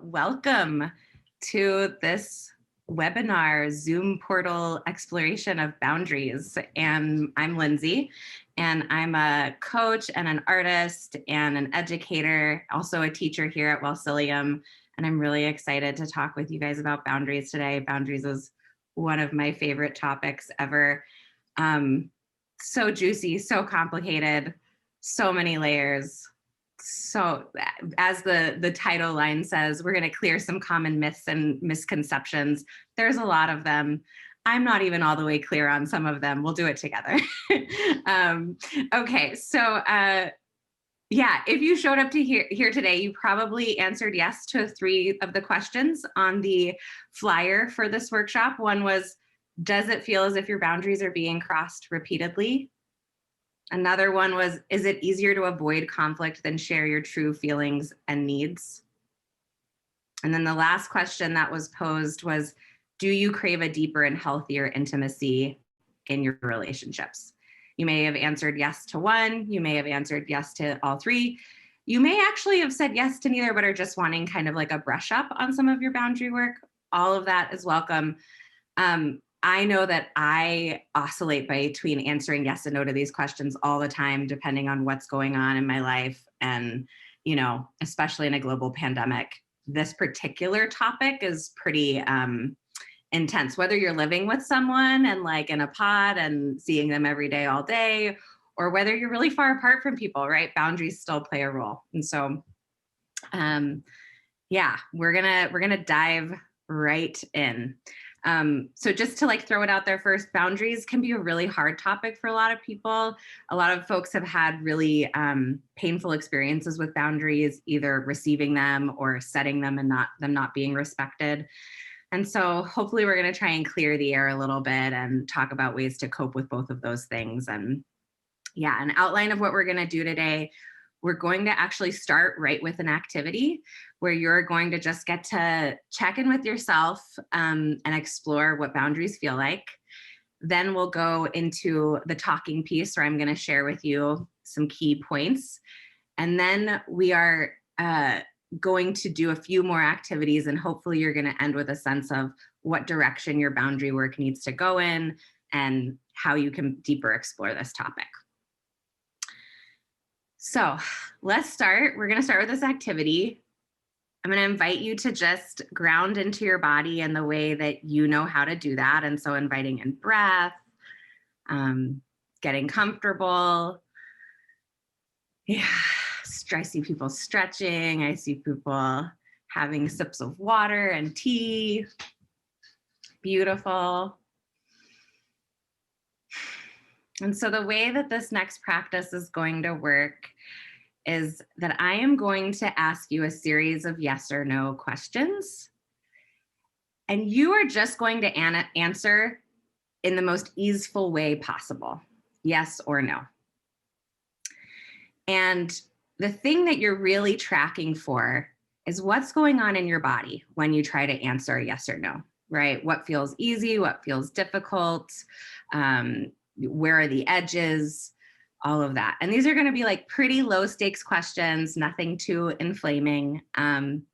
Welcome to this webinar Zoom portal exploration of boundaries. And I'm Lindsay, and I'm a coach and an artist and an educator, also a teacher here at Wellsilium. And I'm really excited to talk with you guys about boundaries today. Boundaries is one of my favorite topics ever. So juicy, so complicated, so many layers. So as the title line says, we're going to clear some common myths and misconceptions. There's a lot of them. I'm not even all the way clear on some of them. We'll do it together. Okay, so yeah, if you showed up to here today, you probably answered yes to 3 of the questions on the flyer for this workshop. One was, does it feel as if your boundaries are being crossed repeatedly? Another one was, is it easier to avoid conflict than share your true feelings and needs? And then the last question that was posed was, do you crave a deeper and healthier intimacy in your relationships? You may have answered yes to 1. You may have answered yes to all 3. You may actually have said yes to neither, but are just wanting kind of like a brush up on some of your boundary work. All of that is welcome. I know that I oscillate between answering yes and no to these questions all the time, depending on what's going on in my life. And, you know, especially in a global pandemic, this particular topic is pretty intense, whether you're living with someone and like in a pod and seeing them every day, all day, or whether you're really far apart from people, right? Boundaries still play a role. And so, yeah, we're gonna dive right in. So just to like throw it out there first, boundaries can be a really hard topic for a lot of people. A lot of folks have had really painful experiences with boundaries, either receiving them or setting them and them not being respected. And so hopefully we're going to try and clear the air a little bit and talk about ways to cope with both of those things. And yeah, an outline of what we're going to do today. We're going to actually start right with an activity where you're going to just get to check in with yourself and explore what boundaries feel like. Then we'll go into the talking piece where I'm going to share with you some key points. And then we are going to do a few more activities, and hopefully you're going to end with a sense of what direction your boundary work needs to go in and how you can deeper explore this topic. So let's start. We're going to start with this activity. I'm going to invite you to just ground into your body in the way that you know how to do that. And so inviting in breath, getting comfortable. Yeah, I see people stretching. I see people having sips of water and tea. Beautiful. And so the way that this next practice is going to work is that I am going to ask you a series of yes or no questions. And you are just going to answer in the most easeful way possible, yes or no. And the thing that you're really tracking for is what's going on in your body when you try to answer yes or no, right? What feels easy, what feels difficult, where are the edges, all of that. And these are going to be like pretty low stakes questions, nothing too inflaming. Some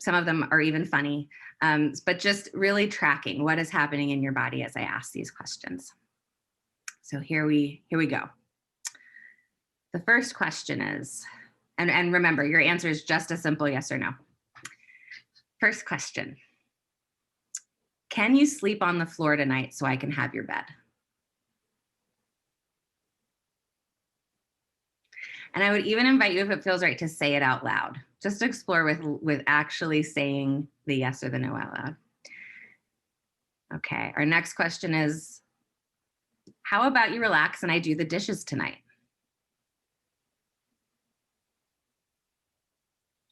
of them are even funny, but just really tracking what is happening in your body as I ask these questions. So here we go. The first question is, and remember, your answer is just a simple yes or no. First question, can you sleep on the floor tonight so I can have your bed? And I would even invite you, if it feels right, to say it out loud. Just explore with actually saying the yes or the no out loud. Okay, our next question is, how about you relax and I do the dishes tonight?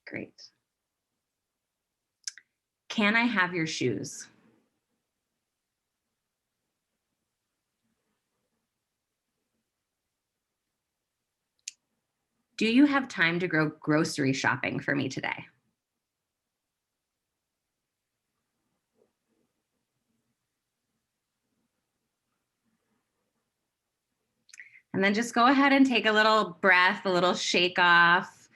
Great. Can I have your shoes? Do you have time to go grocery shopping for me today? And then just go ahead and take a little breath, a little shake off.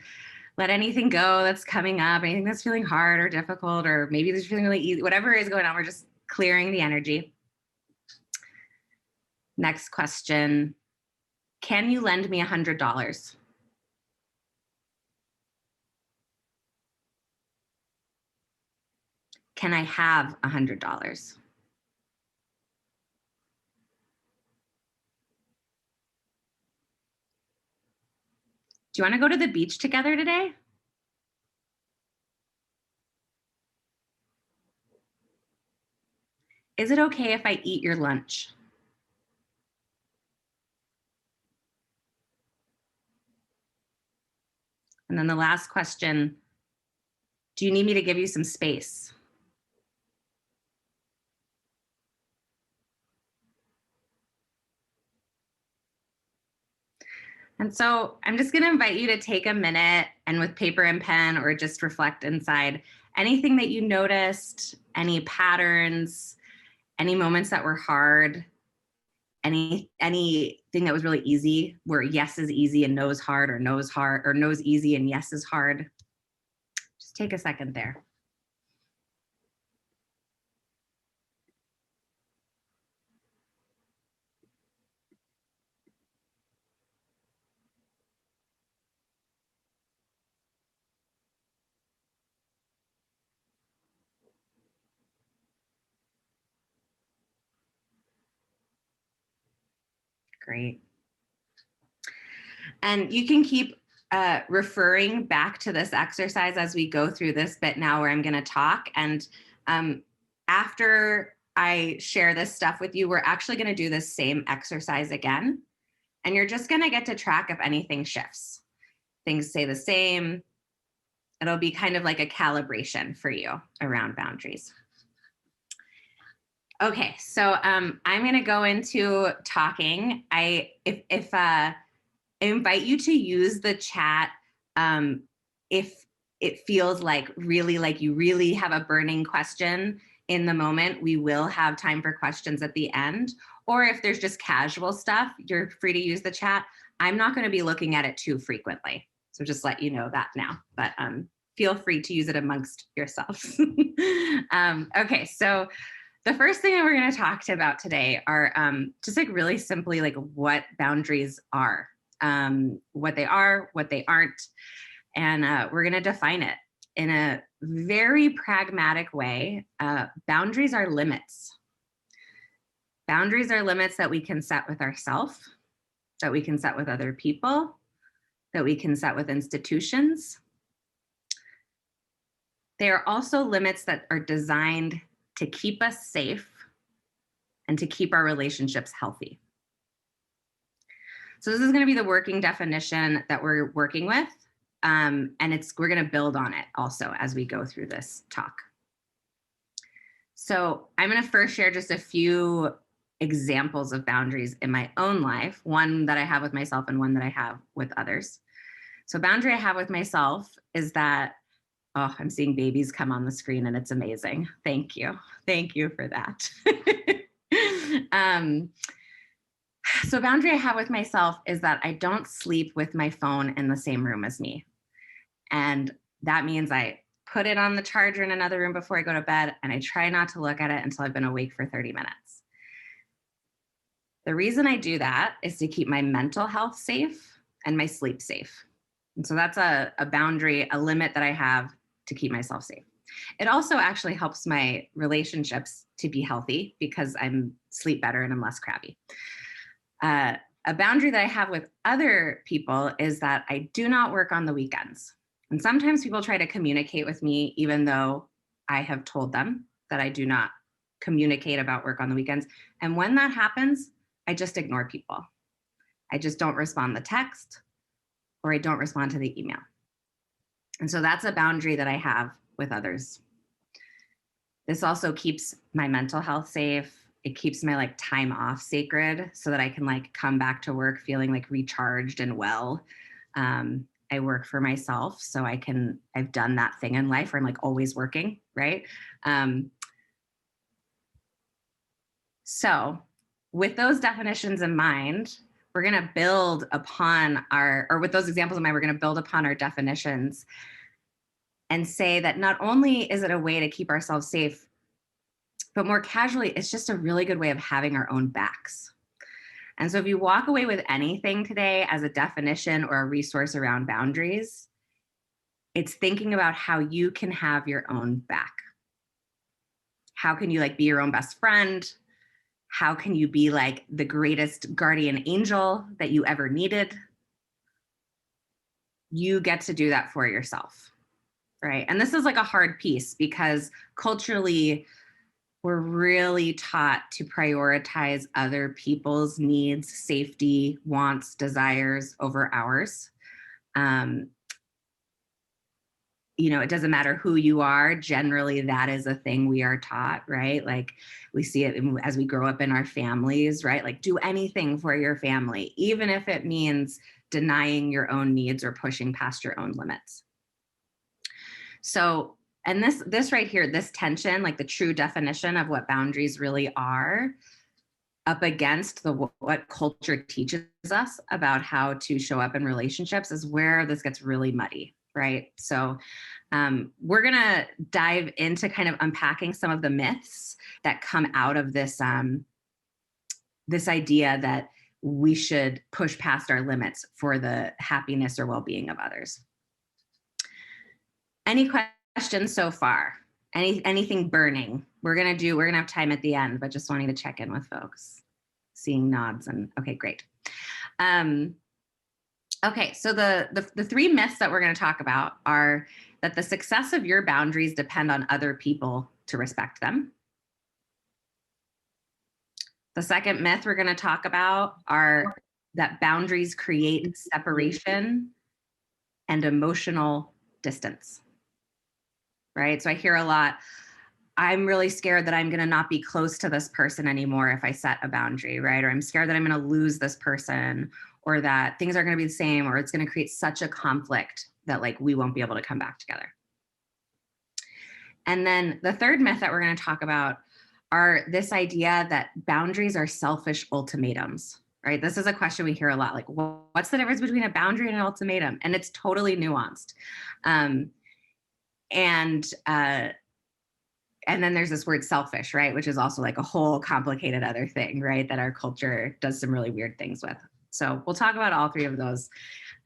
let anything go that's coming up, anything that's feeling hard or difficult, or maybe it's feeling really easy, whatever is going on, we're just clearing the energy. Next question. Can you lend me $100? Can I have $100? Do you want to go to the beach together today? Is it okay if I eat your lunch? And then the last question, do you need me to give you some space? And so I'm just going to invite you to take a minute and with paper and pen, or just reflect inside anything that you noticed, any patterns, any moments that were hard, anything that was really easy, where yes is easy and no is hard, or no is hard, or no is easy and yes is hard. Just take a second there. Great. And you can keep referring back to this exercise as we go through this bit now where I'm going to talk. And after I share this stuff with you, we're actually going to do this same exercise again. And you're just going to get to track if anything shifts. Things stay the same. It'll be kind of like a calibration for you around boundaries. Okay, so I'm going to go into talking. I invite you to use the chat if it feels like you really have a burning question in the moment. We will have time for questions at the end. Or if there's just casual stuff, you're free to use the chat. I'm not going to be looking at it too frequently. So just let you know that now. But feel free to use it amongst yourselves. Okay, so the first thing that we're going to talk about today are just like really simply like what boundaries are, what they are, what they aren't, and we're going to define it in a very pragmatic way. Boundaries are limits. Boundaries are limits that we can set with ourselves, that we can set with other people, that we can set with institutions. They are also limits that are designed to keep us safe and to keep our relationships healthy. So this is going to be the working definition that we're working with, and we're going to build on it also as we go through this talk. So I'm going to first share just a few examples of boundaries in my own life, one that I have with myself and one that I have with others. So boundary I have with myself is that, oh, I'm seeing babies come on the screen and it's amazing. Thank you. Thank you for that. So boundary I have with myself is that I don't sleep with my phone in the same room as me. And that means I put it on the charger in another room before I go to bed, and I try not to look at it until I've been awake for 30 minutes. The reason I do that is to keep my mental health safe and my sleep safe. And so that's a boundary, a limit that I have to keep myself safe. It also actually helps my relationships to be healthy because I'm sleep better and I'm less crabby. A boundary that I have with other people is that I do not work on the weekends. And sometimes people try to communicate with me, even though I have told them that I do not communicate about work on the weekends. And when that happens, I just ignore people. I just don't respond to the text, or I don't respond to the email. And so that's a boundary that I have with others. This also keeps my mental health safe. It keeps my time off sacred so that I can come back to work feeling recharged and well. I work for myself, so I've done that thing in life where I'm always working, right? So with those definitions in mind, we're going to build upon or with those examples in mind, we're going to build upon our definitions and say that not only is it a way to keep ourselves safe, but more casually, it's just a really good way of having our own backs. And so if you walk away with anything today as a definition or a resource around boundaries, it's thinking about how you can have your own back. How can you like be your own best friend? How can you be like the greatest guardian angel that you ever needed? You get to do that for yourself, right? And this is like a hard piece because culturally, we're really taught to prioritize other people's needs, safety, wants, desires over ours. It doesn't matter who you are. Generally, that is a thing we are taught, right? Like we see it as we grow up in our families, right? Like do anything for your family, even if it means denying your own needs or pushing past your own limits. So, and this right here, this tension, like the true definition of what boundaries really are, up against what culture teaches us about how to show up in relationships is where this gets really muddy, right? So we're gonna dive into kind of unpacking some of the myths that come out of this this idea that we should push past our limits for the happiness or well-being of others. Any questions so far? Anything burning? We're gonna have time at the end, but just wanting to check in with folks. Seeing nods and okay, great. Okay, so the three myths that we're gonna talk about are that the success of your boundaries depend on other people to respect them. The second myth we're gonna talk about are that boundaries create separation and emotional distance. Right? So I hear a lot, I'm really scared that I'm going to not be close to this person anymore if I set a boundary, right? Or I'm scared that I'm going to lose this person, or that things are going to be the same, or it's going to create such a conflict that like we won't be able to come back together. And then the third myth that we're going to talk about are this idea that boundaries are selfish ultimatums, right? This is a question we hear a lot, like what's the difference between a boundary and an ultimatum? And it's totally nuanced. And then there's this word selfish, right? Which is also like a whole complicated other thing, right? That our culture does some really weird things with. So we'll talk about all three of those.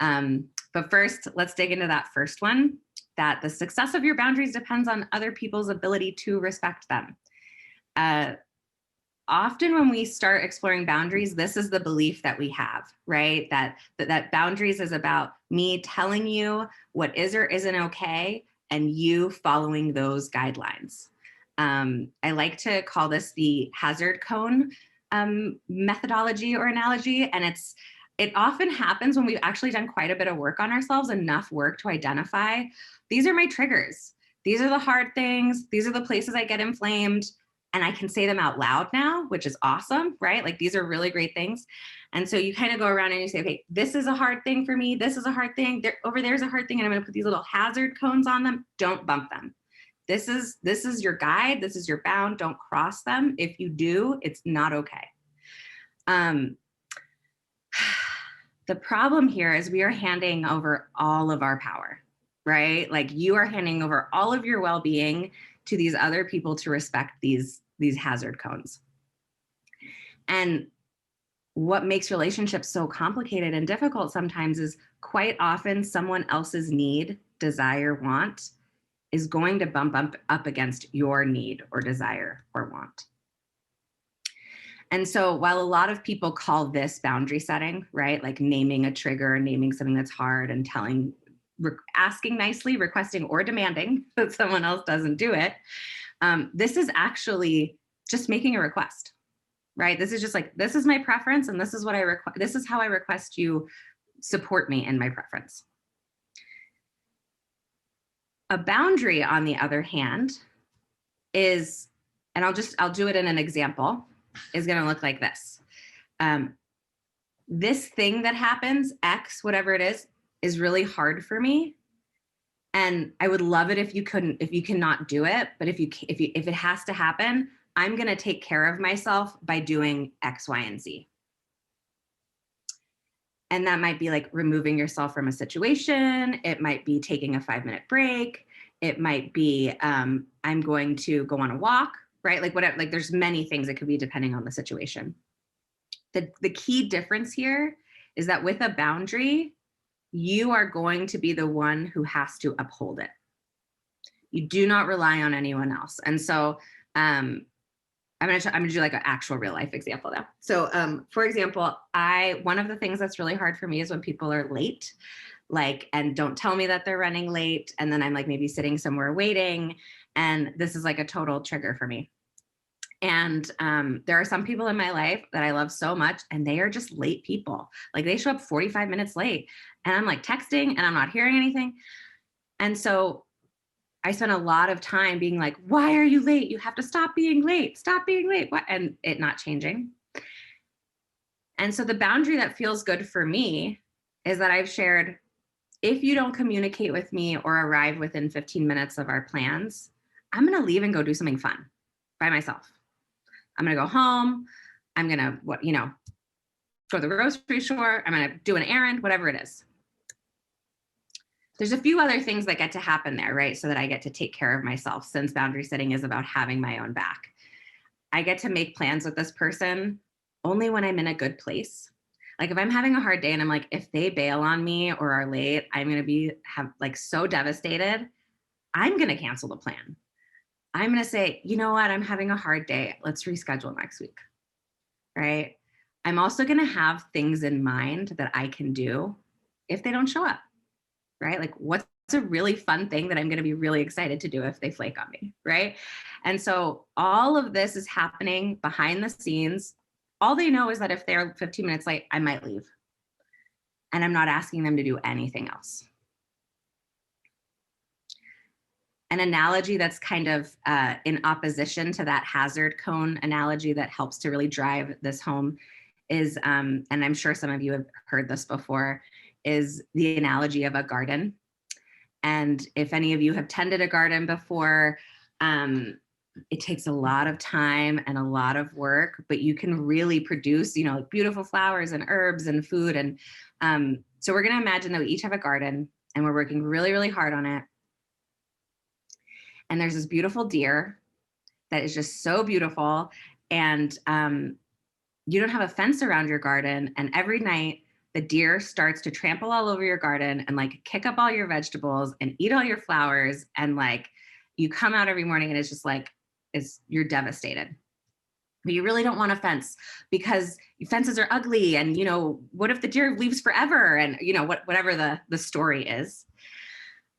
But first, let's dig into that first one, that the success of your boundaries depends on other people's ability to respect them. Often when we start exploring boundaries, this is the belief that we have, right? That boundaries is about me telling you what is or isn't okay and you following those guidelines. I like to call this the hazard cone methodology or analogy. And it often happens when we've actually done quite a bit of work on ourselves, enough work to identify, these are my triggers. These are the hard things. These are the places I get inflamed. And I can say them out loud now, which is awesome, right? Like these are really great things. And so you kind of go around and you say, okay, this is a hard thing for me. This is a hard thing. Over there's a hard thing. And I'm going to put these little hazard cones on them. Don't bump them. This is your guide. This is your bound. Don't cross them. If you do, it's not okay. The problem here is we are handing over all of our power, right? Like you are handing over all of your well-being to these other people to respect these hazard cones. And what makes relationships so complicated and difficult sometimes is quite often someone else's need, desire, want is going to bump up against your need or desire or want. And so while a lot of people call this boundary setting, right? Like naming a trigger, naming something that's hard and asking nicely, requesting or demanding that someone else doesn't do it. This is actually just making a request, right? This is just like, this is my preference and this is what I request. This is how I request you support me in my preference. A boundary, on the other hand, is, and I'll do it in an example, is going to look like this. This thing that happens, X, whatever it is really hard for me. And I would love it if you cannot do it. But if it has to happen, I'm going to take care of myself by doing X, Y, and Z. And that might be like removing yourself from a situation. It might be taking a 5-minute break. It might be, I'm going to go on a walk, right? Like whatever, like there's many things it could be depending on the situation. The key difference here is that with a boundary, you are going to be the one who has to uphold it. You do not rely on anyone else. And so I'm gonna do like an actual real life example now. So for example, one of the things that's really hard for me is when people are late, like, and don't tell me that they're running late. And then I'm like maybe sitting somewhere waiting. And this is like a total trigger for me. And there are some people in my life that I love so much, and they are just late people. Like they show up 45 minutes late, and I'm like texting and I'm not hearing anything. And so I spent a lot of time being like, why are you late? You have to stop being late. Stop being late. What? And it not changing. And so the boundary that feels good for me is that I've shared, if you don't communicate with me or arrive within 15 minutes of our plans, I'm going to leave and go do something fun by myself. I'm going to go home. I'm going to, go to the grocery store. I'm going to do an errand, whatever it is. There's a few other things that get to happen there, right? So that I get to take care of myself, since boundary setting is about having my own back. I get to make plans with this person only when I'm in a good place. Like if I'm having a hard day and I'm like, if they bail on me or are late, I'm going to have so devastated. I'm going to cancel the plan. I'm going to say, you know what? I'm having a hard day. Let's reschedule next week. Right? I'm also going to have things in mind that I can do if they don't show up. Right? Like what's a really fun thing that I'm going to be really excited to do if they flake on me, right? And so all of this is happening behind the scenes. All they know is that if they're 15 minutes late, I might leave. And I'm not asking them to do anything else. An analogy that's kind of in opposition to that hazard cone analogy that helps to really drive this home is, and I'm sure some of you have heard this before, is the analogy of a garden. And if any of you have tended a garden before, it takes a lot of time and a lot of work, but you can really produce, like beautiful flowers and herbs and food. And so we're going to imagine that we each have a garden and we're working really, really hard on it. And there's this beautiful deer that is just so beautiful. And you don't have a fence around your garden. And every night, the deer starts to trample all over your garden and like kick up all your vegetables and eat all your flowers. And like you come out every morning and it's just like, you're devastated. But you really don't want a fence because fences are ugly. And, what if the deer leaves forever? And, whatever the story is.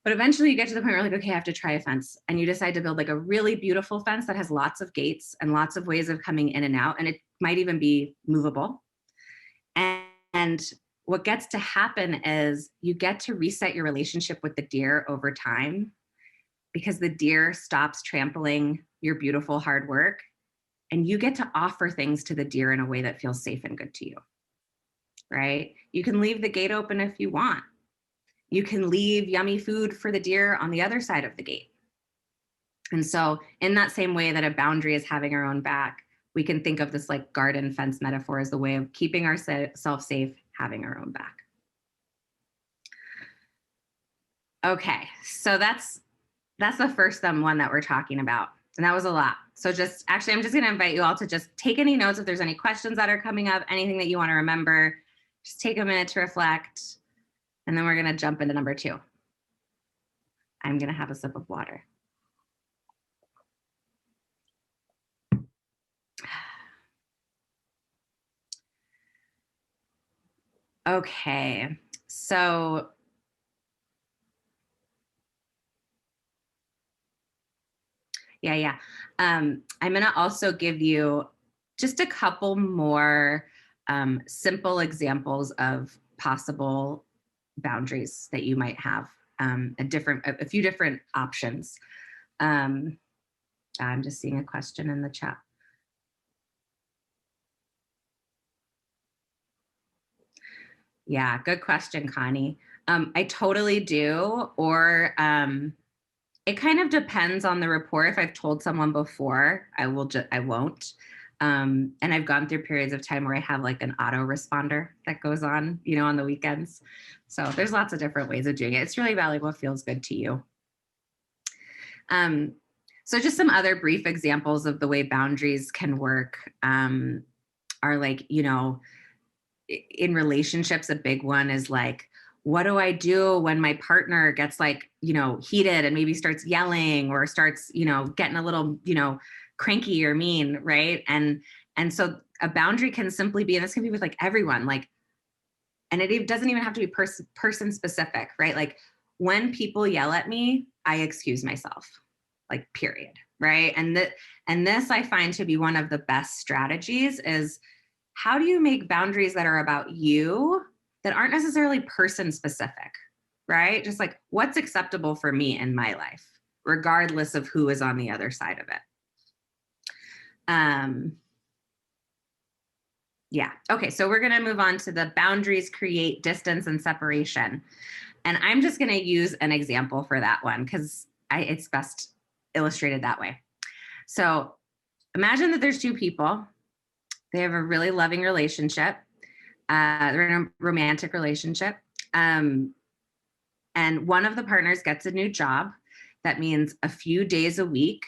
But eventually you get to the point where you're like, okay, I have to try a fence. And you decide to build like a really beautiful fence that has lots of gates and lots of ways of coming in and out. And it might even be movable. And what gets to happen is you get to reset your relationship with the deer over time, because the deer stops trampling your beautiful hard work, and you get to offer things to the deer in a way that feels safe and good to you, right? You can leave the gate open if you want. You can leave yummy food for the deer on the other side of the gate. And so in that same way that a boundary is having our own back, we can think of this like garden fence metaphor as the way of keeping ourselves safe, having our own back. Okay, so that's the first one that we're talking about. And that was a lot. So I'm just gonna invite you all to just take any notes if there's any questions that are coming up, anything that you wanna remember, just take a minute to reflect. And then we're gonna jump into number 2. I'm gonna have a sip of water. Okay, so I'm gonna also give you just a couple more simple examples of possible boundaries that you might have, a few different options. I'm just seeing a question in the chat. Yeah, good question, Connie. I totally do, or it kind of depends on the rapport. If I've told someone before, I won't. And I've gone through periods of time where I have like an autoresponder that goes on, on the weekends. So there's lots of different ways of doing it. It's really about what feels good to you. So just some other brief examples of the way boundaries can work are like, in relationships, a big one is like, what do I do when my partner gets like, heated and maybe starts yelling or starts, getting a little, cranky or mean, right? And so a boundary can simply be, and this can be with like everyone, like, and it doesn't even have to be person specific, right? Like when people yell at me, I excuse myself, like period, right? And this I find to be one of the best strategies is, how do you make boundaries that are about you that aren't necessarily person specific, right? Just like what's acceptable for me in my life, regardless of who is on the other side of it. Yeah. Okay. So we're going to move on to the boundaries create distance and separation. And I'm just going to use an example for that one because it's best illustrated that way. So imagine that there's two people. They have a really loving relationship. They're in a romantic relationship. And one of the partners gets a new job. That means a few days a week,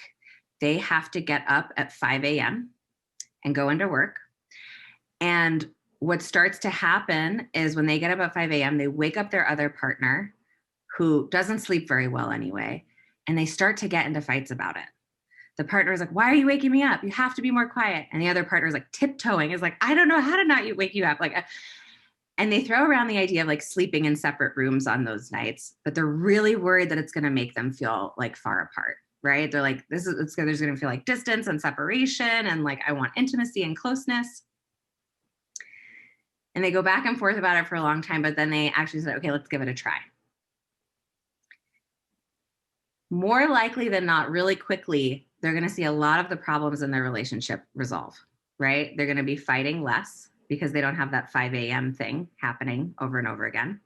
they have to get up at 5 a.m. and go into work. And what starts to happen is when they get up at 5 a.m., they wake up their other partner who doesn't sleep very well anyway, and they start to get into fights about it. The partner is like, why are you waking me up? You have to be more quiet. And the other partner is like tiptoeing, is like, I don't know how to not wake you up. Like, and they throw around the idea of like sleeping in separate rooms on those nights, but they're really worried that it's going to make them feel like far apart, right? They're like, there's going to feel like distance and separation. And like, I want intimacy and closeness. And they go back and forth about it for a long time, but then they actually said, okay, let's give it a try. More likely than not, really quickly, they're going to see a lot of the problems in their relationship resolve, right? They're going to be fighting less because they don't have that 5 a.m. thing happening over and over again.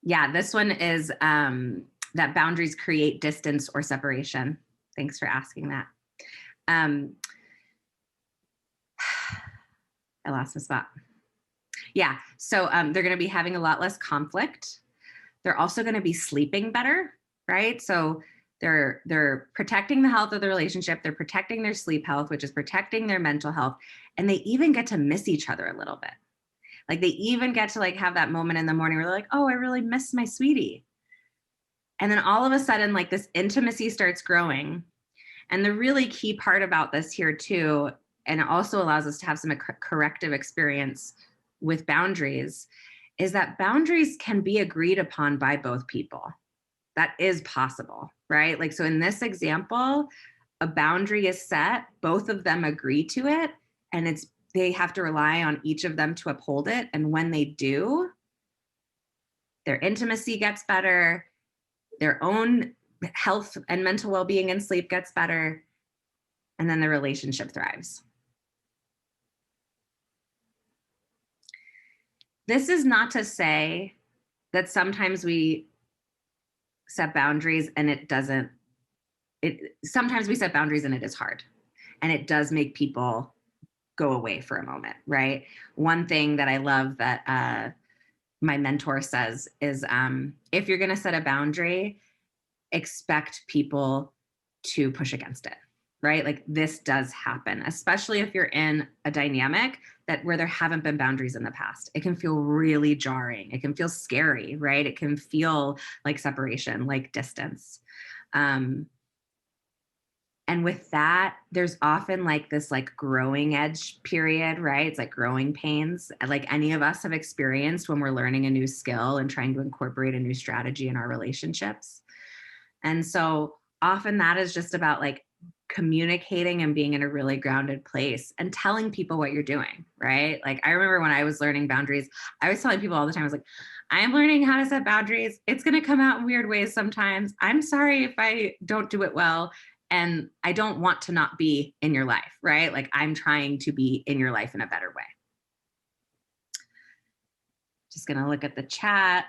Yeah, this one is that boundaries create distance or separation. Thanks for asking that. I lost my spot. Yeah, so they're going to be having a lot less conflict. They're also going to be sleeping better, right? So they're protecting the health of the relationship. They're protecting their sleep health, which is protecting their mental health. And they even get to miss each other a little bit. Like they even get to like have that moment in the morning where they're like, oh, I really miss my sweetie. And then all of a sudden, like this intimacy starts growing. And the really key part about this here too, and it also allows us to have some corrective experience with boundaries, is that boundaries can be agreed upon by both people. That is possible, right? Like, so in this example, a boundary is set, both of them agree to it, and they have to rely on each of them to uphold it. And when they do, their intimacy gets better, their own health and mental well-being and sleep gets better, and then the relationship thrives. This is not to say that sometimes we set boundaries and sometimes we set boundaries and it is hard. And it does make people go away for a moment, right? One thing that I love that my mentor says is if you're going to set a boundary, expect people to push against it, right? Like this does happen, especially if you're in a dynamic where there haven't been boundaries in the past. It can feel really jarring. It can feel scary, right? It can feel like separation, like distance. And with that, there's often like this like growing edge period, right? It's like growing pains, like any of us have experienced when we're learning a new skill and trying to incorporate a new strategy in our relationships. And so often that is just about like communicating and being in a really grounded place and telling people what you're doing, right? Like I remember when I was learning boundaries, I was telling people all the time, I was like, I'm learning how to set boundaries. It's going to come out in weird ways sometimes. I'm sorry if I don't do it well. And I don't want to not be in your life, right? Like I'm trying to be in your life in a better way. Just going to look at the chat.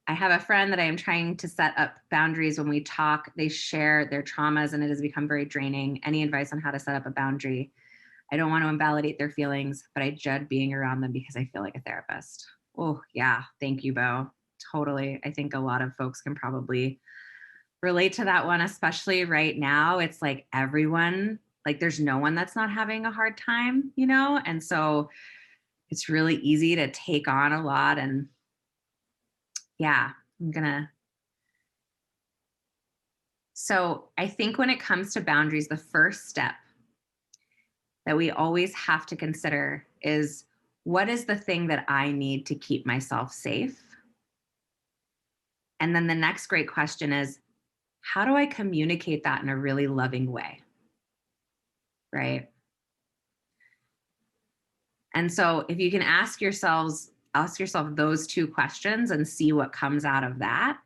I have a friend that I am trying to set up boundaries when we talk. They share their traumas and it has become very draining. Any advice on how to set up a boundary? I don't want to invalidate their feelings, but I dread being around them because I feel like a therapist. Oh, yeah. Thank you, Bo. Totally. I think a lot of folks can probably relate to that one, especially right now. It's like everyone, like there's no one that's not having a hard time, you know? And so it's really easy to take on a lot. And yeah, so I think when it comes to boundaries, the first step that we always have to consider is, what is the thing that I need to keep myself safe? And then the next great question is, how do I communicate that in a really loving way? Right? And so if you can ask yourself those two questions and see what comes out of that.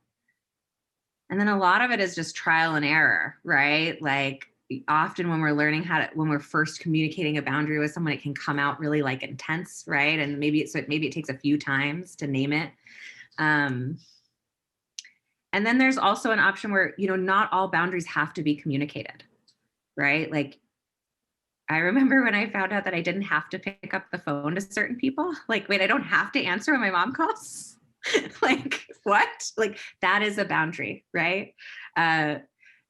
And then a lot of it is just trial and error, right? Like often when we're learning when we're first communicating a boundary with someone, it can come out really like intense, right? And maybe it takes a few times to name it. And then there's also an option where, not all boundaries have to be communicated, right? Like I remember when I found out that I didn't have to pick up the phone to certain people. Like, wait, I don't have to answer when my mom calls? Like, what? Like, that is a boundary, right?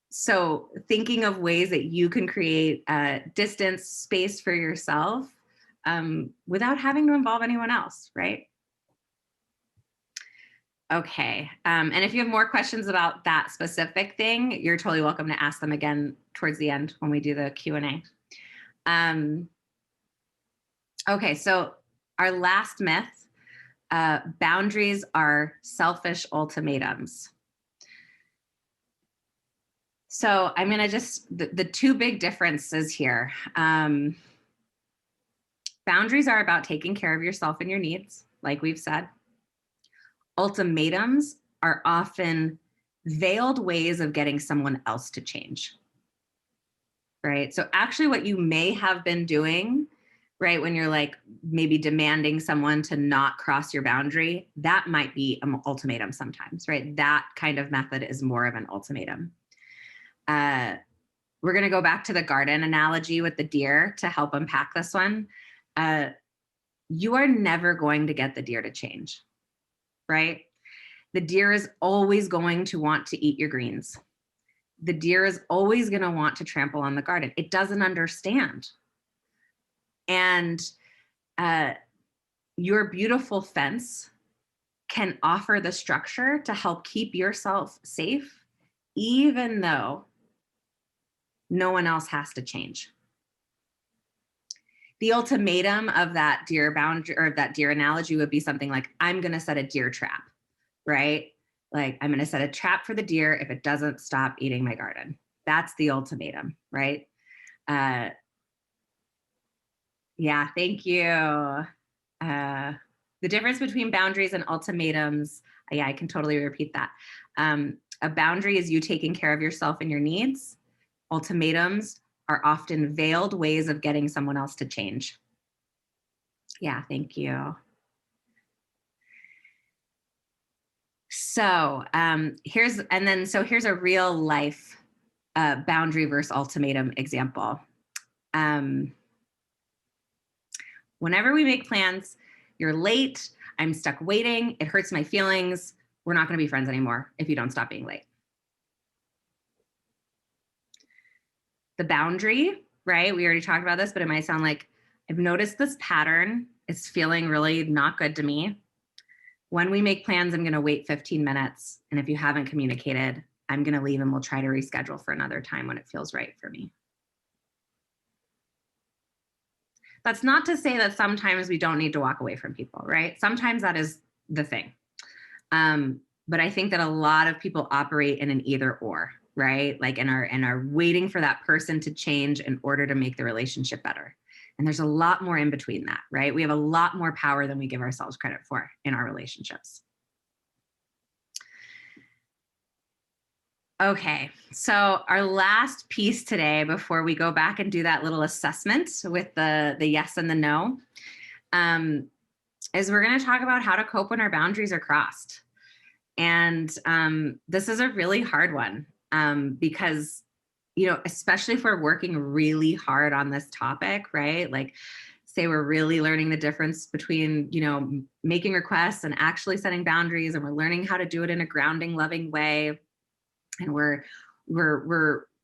So thinking of ways that you can create distance, space for yourself without having to involve anyone else, right? Okay. And if you have more questions about that specific thing, you're totally welcome to ask them again towards the end when we do the Q&A. Okay, so our last myth, boundaries are selfish ultimatums. So I'm going to the two big differences here. Boundaries are about taking care of yourself and your needs, like we've said. Ultimatums are often veiled ways of getting someone else to change. Right? So actually what you may have been doing, right, when you're like maybe demanding someone to not cross your boundary, that might be an ultimatum sometimes, right? That kind of method is more of an ultimatum. We're going to go back to the garden analogy with the deer to help unpack this one. You are never going to get the deer to change, right? The deer is always going to want to eat your greens. The deer is always going to want to trample on the garden. It doesn't understand. And your beautiful fence can offer the structure to help keep yourself safe, even though no one else has to change. The ultimatum of that deer boundary or that deer analogy would be something like, I'm going to set a deer trap, right? Like, I'm going to set a trap for the deer if it doesn't stop eating my garden. That's the ultimatum, right? Yeah, thank you. The difference between boundaries and ultimatums, yeah, I can totally repeat that. A boundary is you taking care of yourself and your needs. Ultimatums are often veiled ways of getting someone else to change. Yeah, thank you. So here's a real life boundary versus ultimatum example. Whenever we make plans, you're late, I'm stuck waiting, it hurts my feelings, we're not going to be friends anymore if you don't stop being late. The boundary, right? We already talked about this, but it might sound like, I've noticed this pattern. It's feeling really not good to me. When we make plans, I'm going to wait 15 minutes. And if you haven't communicated, I'm going to leave and we'll try to reschedule for another time when it feels right for me. That's not to say that sometimes we don't need to walk away from people, right? Sometimes that is the thing. But I think that a lot of people operate in an either or, right? Like and are waiting for that person to change in order to make the relationship better. And there's a lot more in between that, right? We have a lot more power than we give ourselves credit for in our relationships. Okay, so our last piece today before we go back and do that little assessment with the yes and the no is we're going to talk about how to cope when our boundaries are crossed. And this is a really hard one because, especially if we're working really hard on this topic, right? Like, say we're really learning the difference between, making requests and actually setting boundaries, and we're learning how to do it in a grounding, loving way. And we're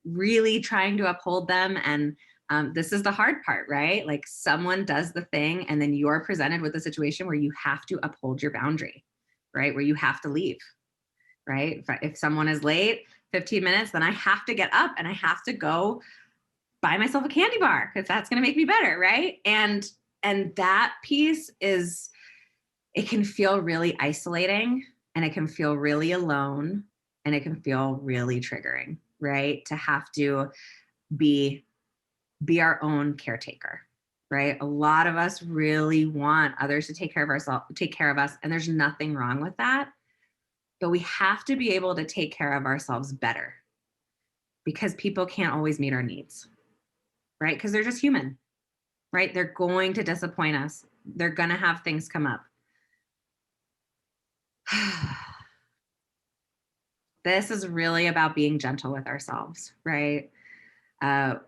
really trying to uphold them. And this is the hard part, right? Like, someone does the thing and then you're presented with a situation where you have to uphold your boundary, right? Where you have to leave, right? If someone is late 15 minutes, then I have to get up and I have to go buy myself a candy bar because that's going to make me better, right? And that piece is, it can feel really isolating, and it can feel really alone, and it can feel really triggering, right? To have to be our own caretaker, right? A lot of us really want others to take care of us, and there's nothing wrong with that. But we have to be able to take care of ourselves better, because people can't always meet our needs, right? Because they're just human, right? They're going to disappoint us. They're going to have things come up. This is really about being gentle with ourselves, right?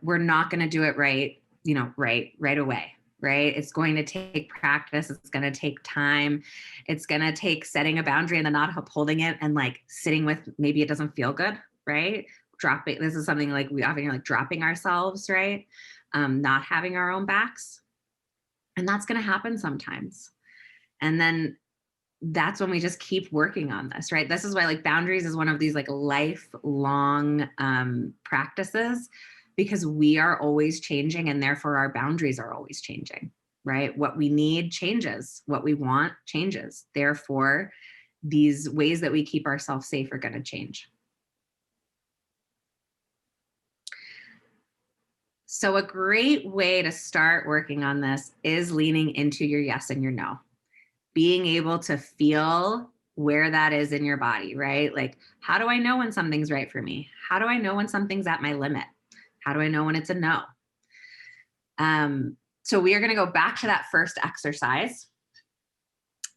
We're not going to do it right away, right? It's going to take practice. It's going to take time. It's going to take setting a boundary and then not upholding it, and like sitting with, maybe it doesn't feel good, right? Dropping, this is something like we often like dropping ourselves, right? Not having our own backs. And that's going to happen sometimes. And then that's when we just keep working on this, right? This is why like boundaries is one of these like lifelong practices, because we are always changing, and therefore our boundaries are always changing, right? What we need changes, what we want changes. Therefore, these ways that we keep ourselves safe are going to change. So a great way to start working on this is leaning into your yes and your no. Being able to feel where that is in your body, right? Like, how do I know when something's right for me? How do I know when something's at my limit? How do I know when it's a no? So we are going to go back to that first exercise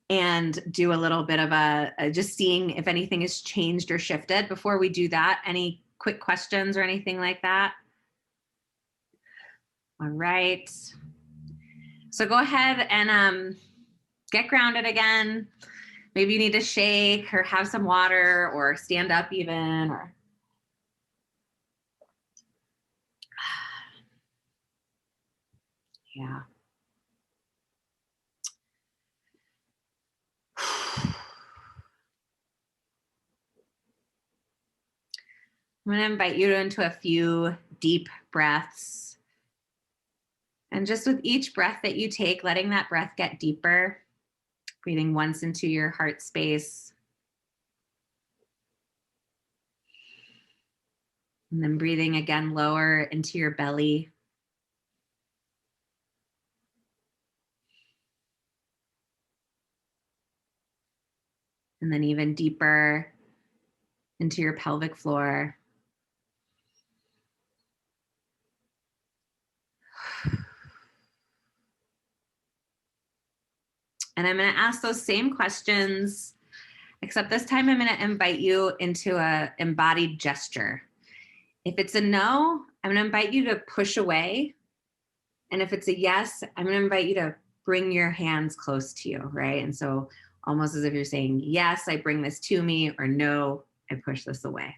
and do a little bit of a just seeing if anything has changed or shifted. Before we do that, any quick questions or anything like that? All right. So go ahead and get grounded again. Maybe you need to shake or have some water or stand up even, or yeah. I'm going to invite you into a few deep breaths. And just with each breath that you take, letting that breath get deeper, breathing once into your heart space, and then breathing again lower into your belly. And then even deeper into your pelvic floor. And I'm going to ask those same questions, except this time I'm going to invite you into an embodied gesture. If it's a no, I'm going to invite you to push away. And if it's a yes, I'm going to invite you to bring your hands close to you, right? And so almost as if you're saying, yes, I bring this to me, or no, I push this away.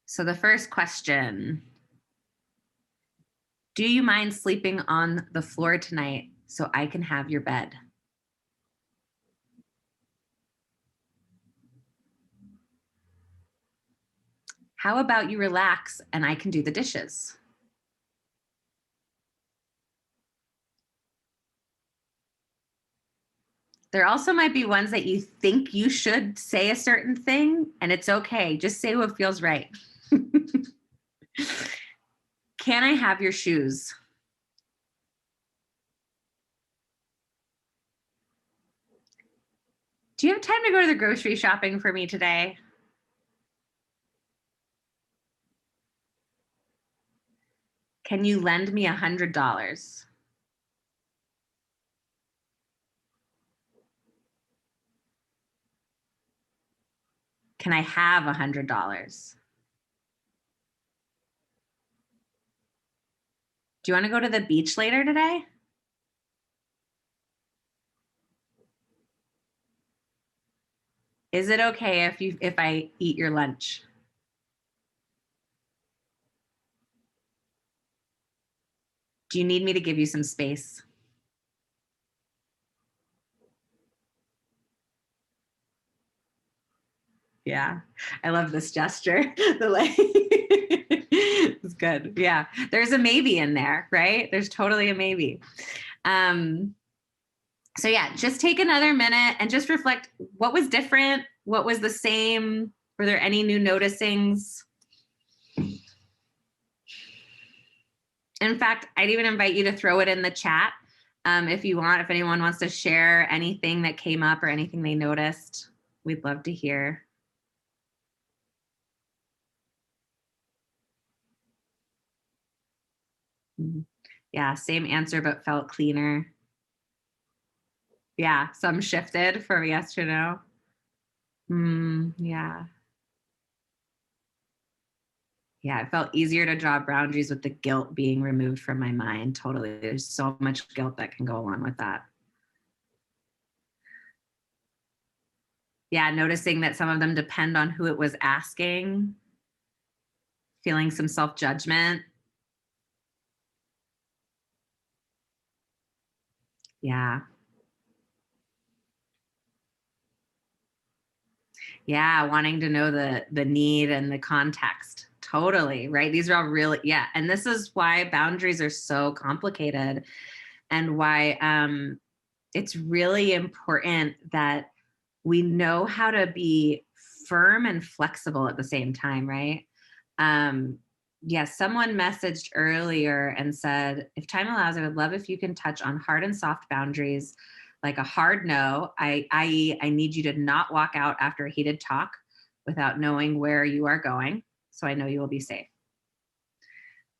So the first question, do you mind sleeping on the floor tonight so I can have your bed? How about you relax and I can do the dishes? There also might be ones that you think you should say a certain thing, and it's okay. Just say what feels right. Can I have your shoes? Do you have time to go to the grocery shopping for me today? Can you lend me $100? Can I have $100? Do you want to go to the beach later today? Is it okay if I eat your lunch? Do you need me to give you some space? Yeah, I love this gesture. The like, it's good. Yeah, there's a maybe in there, right? There's totally a maybe. So yeah, just take another minute and just reflect what was different, what was the same, were there any new noticings? In fact, I'd even invite you to throw it in the chat if you want, if anyone wants to share anything that came up or anything they noticed, we'd love to hear. Yeah, same answer, but felt cleaner. Yeah, some shifted from yes to no. Yeah. Yeah, it felt easier to draw boundaries with the guilt being removed from my mind. Totally. There's so much guilt that can go along with that. Yeah, noticing that some of them depend on who it was asking, feeling some self-judgment. Yeah. Yeah, wanting to know the need and the context. Totally, right? These are all really, yeah. And this is why boundaries are so complicated and why it's really important that we know how to be firm and flexible at the same time, right? Yes, someone messaged earlier and said, if time allows, I would love if you can touch on hard and soft boundaries, like a hard no, i.e., I need you to not walk out after a heated talk without knowing where you are going, so I know you will be safe.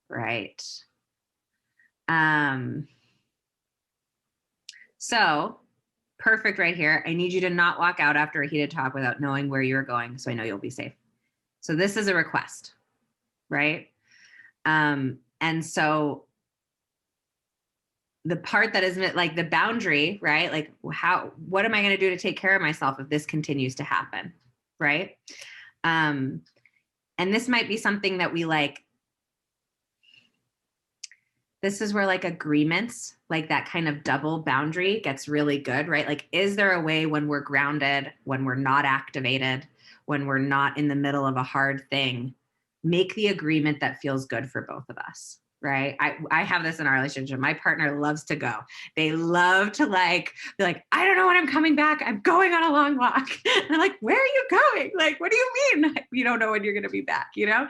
Right. So perfect right here. I need you to not walk out after a heated talk without knowing where you're going, so I know you'll be safe. So this is a request, right? And so the part that isn't like the boundary, right? Like what am I going to do to take care of myself if this continues to happen, right? And this might be something that we like. This is where like agreements, like that kind of double boundary gets really good, right? Like, is there a way when we're grounded, when we're not activated, when we're not in the middle of a hard thing, make the agreement that feels good for both of us, right? I have this in our relationship. My partner loves to go. They love to be like, I don't know when I'm coming back. I'm going on a long walk. And I'm like, where are you going? Like, what do you mean? You don't know when you're going to be back, you know?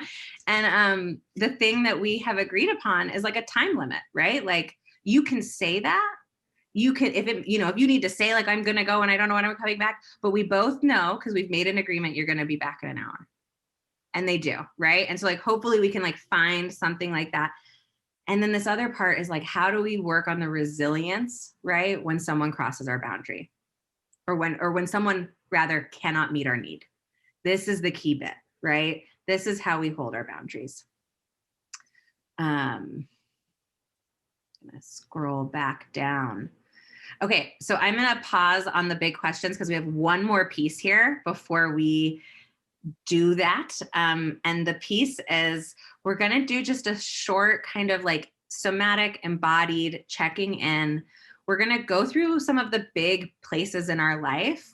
And the thing that we have agreed upon is like a time limit, right? Like you can say that. You can, if you need to say like, I'm going to go and I don't know when I'm coming back, but we both know because we've made an agreement, you're going to be back in an hour. And they do, right? And so like, hopefully we can like find something like that. And then this other part is like, how do we work on the resilience, right? When someone crosses our boundary or when someone rather cannot meet our need. This is the key bit, right? This is how we hold our boundaries. I'm gonna scroll back down. Okay, so I'm gonna pause on the big questions because we have one more piece here before we do that. And the piece is we're gonna do just a short kind of like somatic embodied checking in. We're gonna go through some of the big places in our life.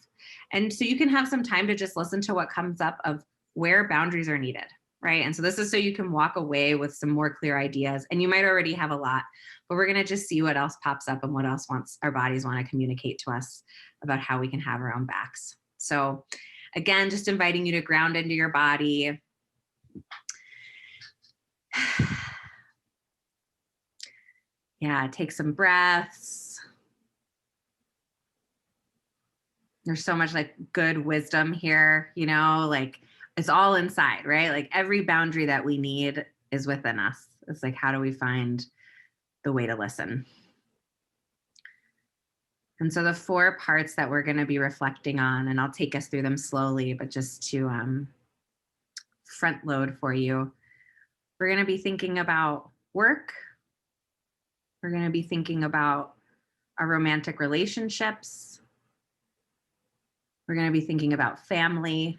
And so you can have some time to just listen to what comes up of where boundaries are needed, right? And so this is so you can walk away with some more clear ideas. And you might already have a lot, but we're gonna just see what else pops up and what else our bodies wanna communicate to us about how we can have our own backs. So again, just inviting you to ground into your body. Yeah, take some breaths. There's so much like good wisdom here, like it's all inside, right? Like every boundary that we need is within us. It's like, how do we find the way to listen? And so the 4 parts that we're going to be reflecting on, and I'll take us through them slowly, but just to front load for you, we're going to be thinking about work. We're going to be thinking about our romantic relationships. We're going to be thinking about family.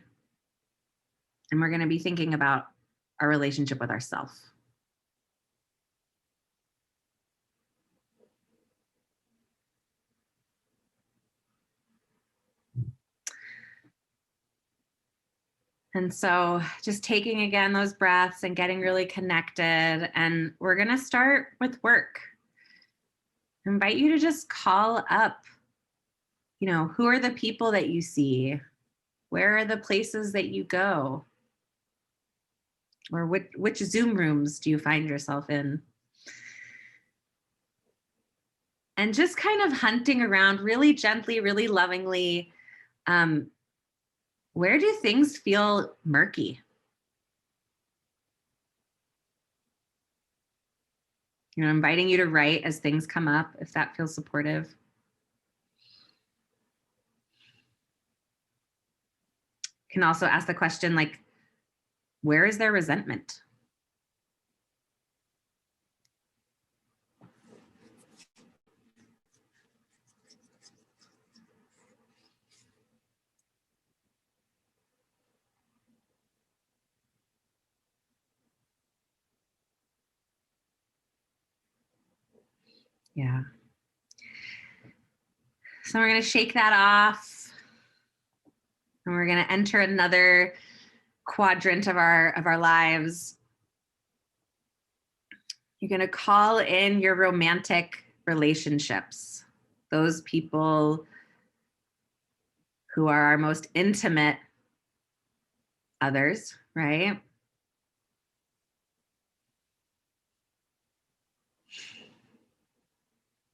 And we're going to be thinking about our relationship with ourselves. And so just taking again those breaths and getting really connected. And we're going to start with work. I invite you to just call up, who are the people that you see? Where are the places that you go? Or which Zoom rooms do you find yourself in? And just kind of hunting around really gently, really lovingly. Where do things feel murky? Inviting you to write as things come up, if that feels supportive. You can also ask the question, like, where is there resentment? Yeah. So we're going to shake that off. And we're going to enter another quadrant of our lives. You're going to call in your romantic relationships, those people who are our most intimate others, right?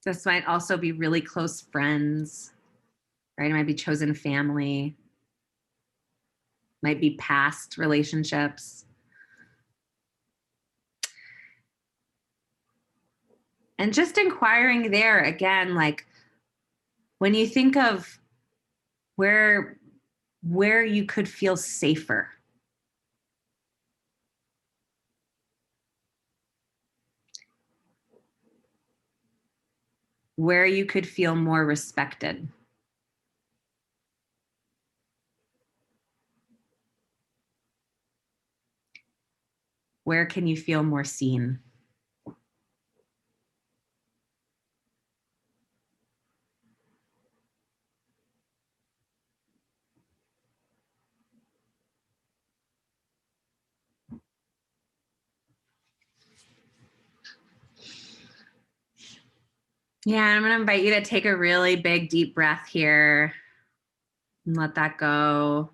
This might also be really close friends, right? It might be chosen family, might be past relationships. And just inquiring there again, like when you think of where you could feel safer. Where you could feel more respected. Where can you feel more seen? Yeah, I'm going to invite you to take a really big, deep breath here and let that go.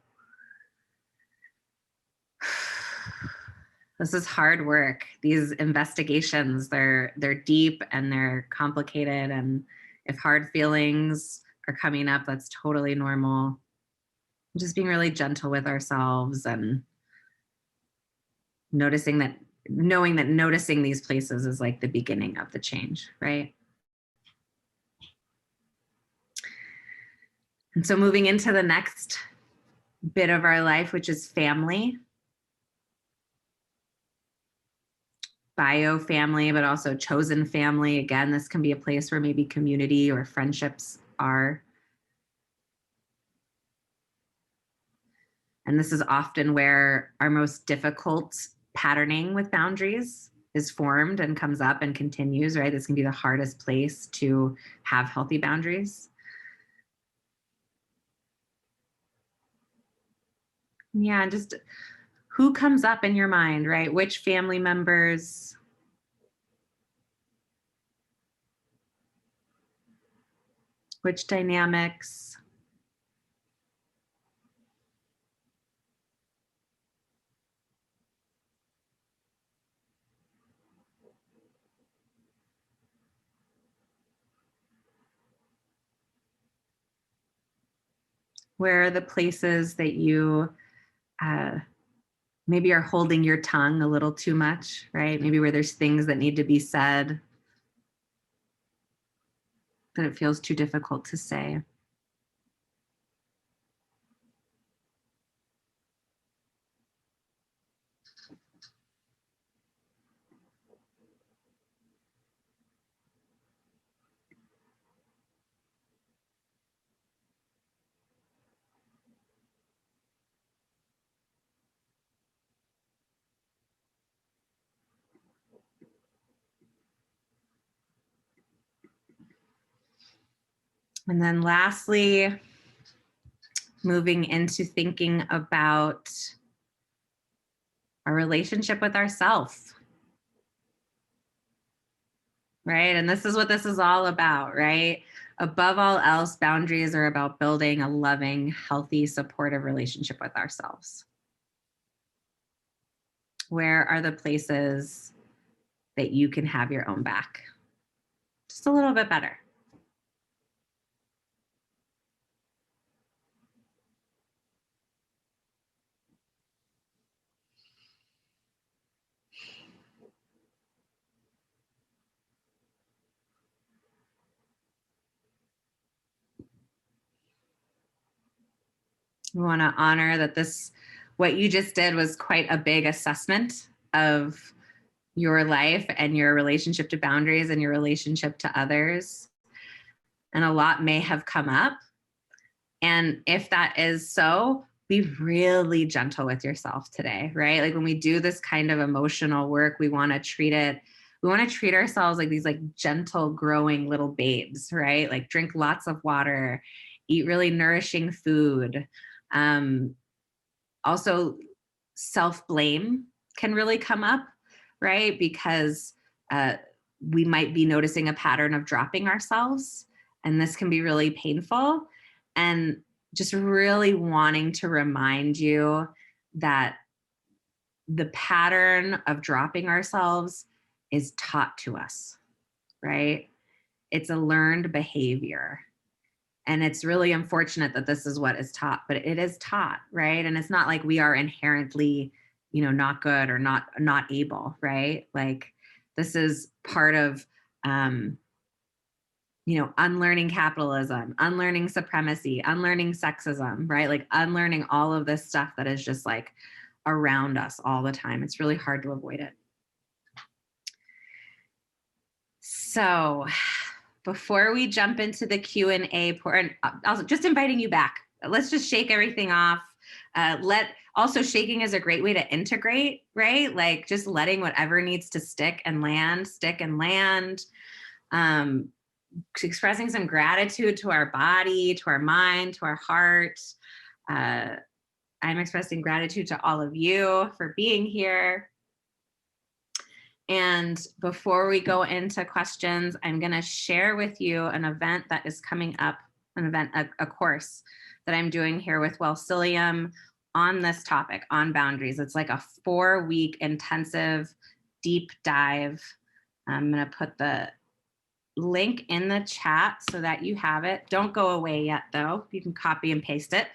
This is hard work. These investigations, they're deep and they're complicated. And if hard feelings are coming up, that's totally normal. Just being really gentle with ourselves and knowing that noticing these places is like the beginning of the change, right? And so moving into the next bit of our life, which is family. Bio family, but also chosen family. Again, this can be a place where maybe community or friendships are. And this is often where our most difficult patterning with boundaries is formed and comes up and continues, right? This can be the hardest place to have healthy boundaries. Yeah, and just who comes up in your mind, right? Which family members? Which dynamics? Where are the places that you maybe are holding your tongue a little too much, right? Maybe where there's things that need to be said. that it feels too difficult to say. And then lastly, moving into thinking about our relationship with ourselves, right? And this is what this is all about, right? Above all else, boundaries are about building a loving, healthy, supportive relationship with ourselves. Where are the places that you can have your own back just a little bit better? We want to honor that what you just did was quite a big assessment of your life and your relationship to boundaries and your relationship to others. And a lot may have come up. And if that is so, be really gentle with yourself today, right? Like when we do this kind of emotional work, we want to treat ourselves like these like gentle growing little babes, right? Like drink lots of water, eat really nourishing food. Also, self-blame can really come up, right? Because we might be noticing a pattern of dropping ourselves, and this can be really painful. And just really wanting to remind you that the pattern of dropping ourselves is taught to us, right? It's a learned behavior. And it's really unfortunate that this is what is taught, but it is taught, right? And it's not like we are inherently, not good or not able, right? Like this is part of unlearning capitalism, unlearning supremacy, unlearning sexism, right? Like unlearning all of this stuff that is just like around us all the time. It's really hard to avoid it. So before we jump into the Q&A portion, also just inviting you back. Let's just shake everything off. Also shaking is a great way to integrate, right? Like just letting whatever needs to stick and land. Expressing some gratitude to our body, to our mind, to our heart. I'm expressing gratitude to all of you for being here. And before we go into questions, I'm going to share with you an event that is coming up, a course that I'm doing here with Wellcilium on this topic, on boundaries. It's like a 4-week intensive deep dive. I'm going to put the link in the chat so that you have it. Don't go away yet, though. You can copy and paste it.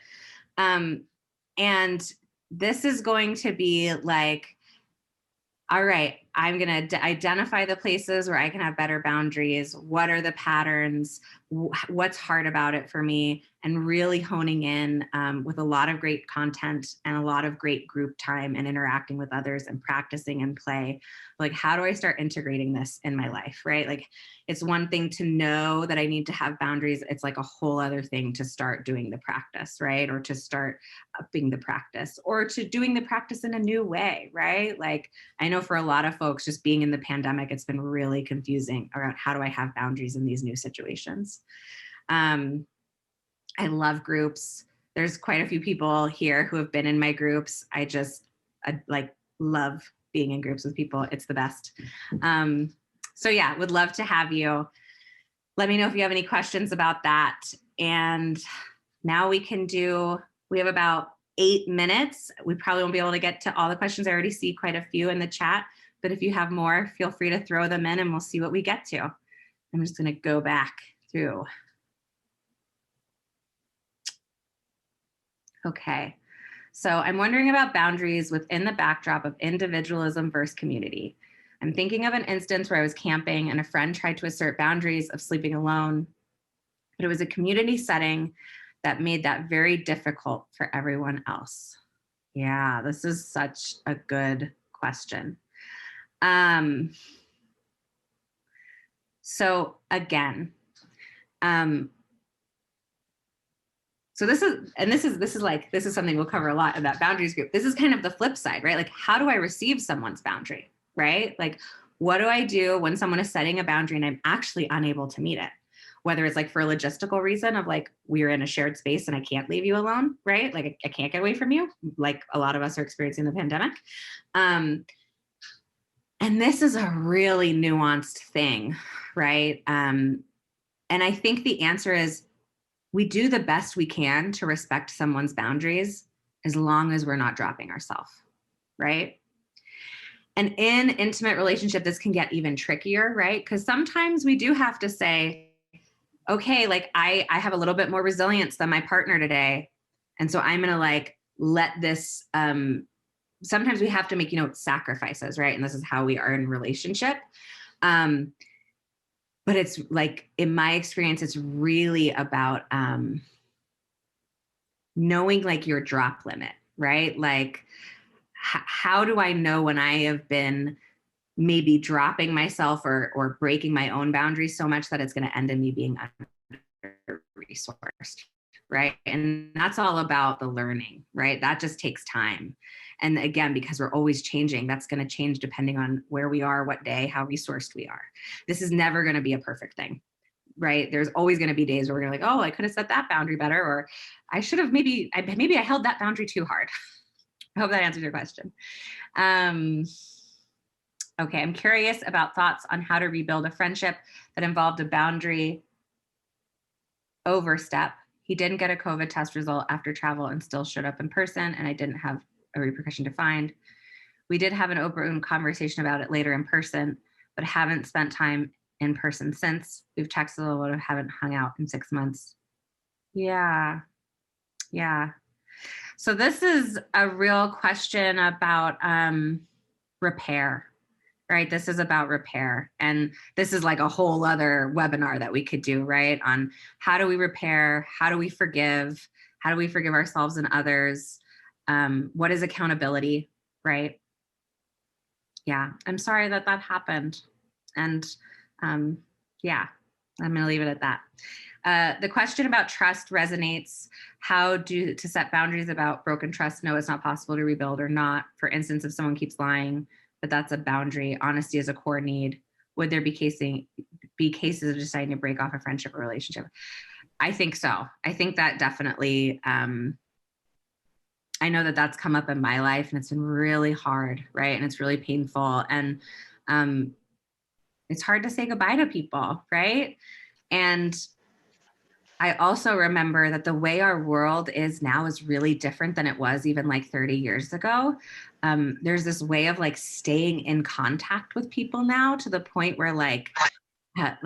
And this is going to be like, all right, I'm going to identify the places where I can have better boundaries. What are the patterns? What's hard about it for me? And really honing in with a lot of great content and a lot of great group time and interacting with others and practicing and play. Like, how do I start integrating this in my life, right? Like, it's one thing to know that I need to have boundaries. It's like a whole other thing to start doing the practice, right? Or to start upping the practice or to doing the practice in a new way, right? Like, I know for a lot of folks, just being in the pandemic, it's been really confusing around how do I have boundaries in these new situations. I love groups. There's quite a few people here who have been in my groups. I love being in groups with people. It's the best. So yeah, would love to have you. Let me know if you have any questions about that. And now we have about 8 minutes. We probably won't be able to get to all the questions. I already see quite a few in the chat, but if you have more, feel free to throw them in and we'll see what we get to. I'm just going to go back through. Okay. So I'm wondering about boundaries within the backdrop of individualism versus community. I'm thinking of an instance where I was camping and a friend tried to assert boundaries of sleeping alone. but it was a community setting that made that very difficult for everyone else. Yeah, this is such a good question. So again, so this is something we'll cover a lot in that boundaries group. This is kind of the flip side, right? Like, how do I receive someone's boundary, right? Like, what do I do when someone is setting a boundary and I'm actually unable to meet it? Whether it's like for a logistical reason of like, we're in a shared space and I can't leave you alone, right? Like I can't get away from you, like a lot of us are experiencing the pandemic. And this is a really nuanced thing, right? And I think the answer is we do the best we can to respect someone's boundaries as long as we're not dropping ourselves, right? And in intimate relationship, this can get even trickier, right? Because sometimes we do have to say, okay, like I have a little bit more resilience than my partner today. And so I'm going to like let this, sometimes we have to make, sacrifices, right? And this is how we are in relationship. But it's like, in my experience, it's really about knowing like your drop limit, right? Like, how do I know when I have been maybe dropping myself or breaking my own boundaries so much that it's going to end in me being under-resourced, right? And that's all about the learning, right? That just takes time. And again, because we're always changing, that's going to change depending on where we are, what day, how resourced we are. This is never going to be a perfect thing, right? There's always going to be days where we're like, oh, I could have set that boundary better, or I should have maybe I held that boundary too hard. I hope that answers your question. Okay, I'm curious about thoughts on how to rebuild a friendship that involved a boundary overstep. He didn't get a COVID test result after travel and still showed up in person, and I didn't have a repercussion to find. We did have an open conversation about it later in person, but haven't spent time in person since. We've texted a lot, haven't hung out in 6 months. Yeah. So this is a real question about repair, right? This is about repair. And this is like a whole other webinar that we could do, right? On how do we repair? How do we forgive? How do we forgive ourselves and others? What is accountability, right? Yeah, I'm sorry that happened. And yeah, I'm going to leave it at that. The question about trust resonates. How to set boundaries about broken trust? No, it's not possible to rebuild or not. For instance, if someone keeps lying, but that's a boundary. Honesty is a core need. Would there be cases of deciding to break off a friendship or relationship? I think so. I think that definitely, I know that that's come up in my life and it's been really hard, right? And it's really painful. And it's hard to say goodbye to people, right? And I also remember that the way our world is now is really different than it was even like 30 years ago. There's this way of like staying in contact with people now to the point where like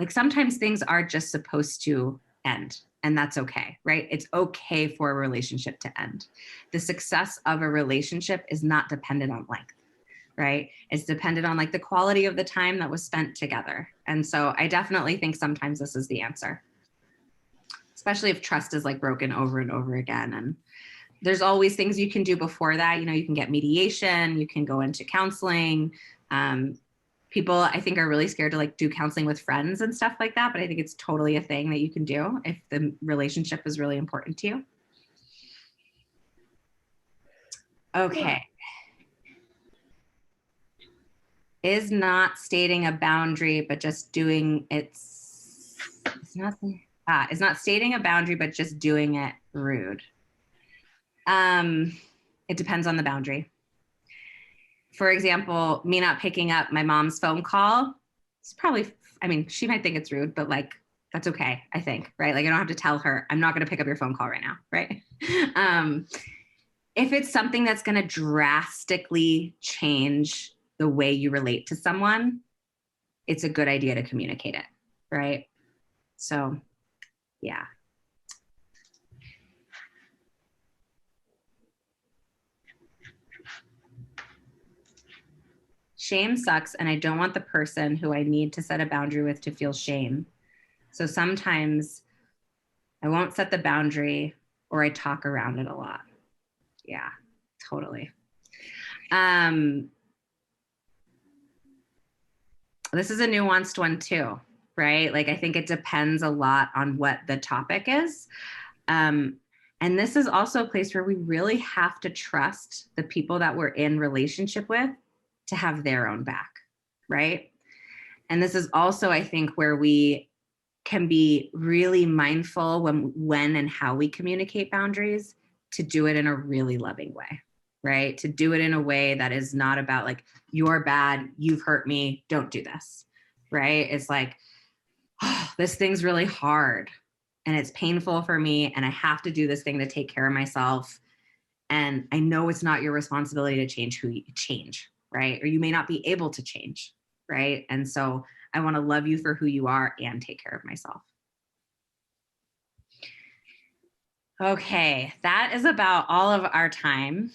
sometimes things are just supposed to end, and that's okay, right? It's okay for a relationship to end. The success of a relationship is not dependent on length, right? It's dependent on like the quality of the time that was spent together. And so I definitely think sometimes this is the answer, especially if trust is like broken over and over again. And there's always things you can do before that. You can get mediation, you can go into counseling. People, I think, are really scared to like do counseling with friends and stuff like that. But I think it's totally a thing that you can do if the relationship is really important to you. Okay. Is not stating a boundary, but just doing it's not stating a boundary, but just doing it rude. It depends on the boundary. For example, me not picking up my mom's phone call, it's probably, she might think it's rude, but like, that's okay, I think, right? Like I don't have to tell her, I'm not going to pick up your phone call right now, right? If it's something that's going to drastically change the way you relate to someone, it's a good idea to communicate it, right? So, yeah. Shame sucks, and I don't want the person who I need to set a boundary with to feel shame. So sometimes I won't set the boundary, or I talk around it a lot. Yeah, totally. This is a nuanced one too, right? Like, I think it depends a lot on what the topic is. And this is also a place where we really have to trust the people that we're in relationship with to have their own back, right? And this is also, I think, where we can be really mindful when and how we communicate boundaries, to do it in a really loving way, right? To do it in a way that is not about like, you're bad, you've hurt me, don't do this, right? It's like, oh, this thing's really hard and it's painful for me, and I have to do this thing to take care of myself. And I know it's not your responsibility to change who you change, right? Or you may not be able to change, right? And so I want to love you for who you are and take care of myself. Okay, that is about all of our time.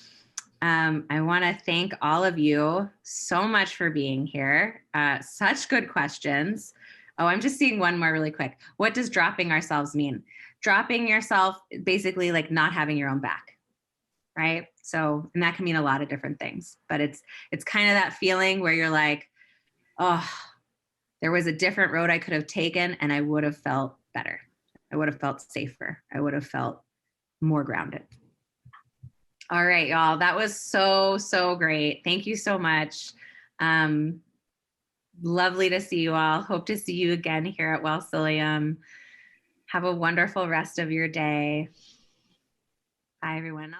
I want to thank all of you so much for being here. Such good questions. Oh, I'm just seeing one more really quick. What does dropping ourselves mean? Dropping yourself, basically like not having your own back, right? So, and that can mean a lot of different things, but it's kind of that feeling where you're like, oh, there was a different road I could have taken and I would have felt better. I would have felt safer. I would have felt more grounded. All right, y'all. That was so great. Thank you so much. Lovely to see you all. Hope to see you again here at Wellcilium. Have a wonderful rest of your day. Bye, everyone.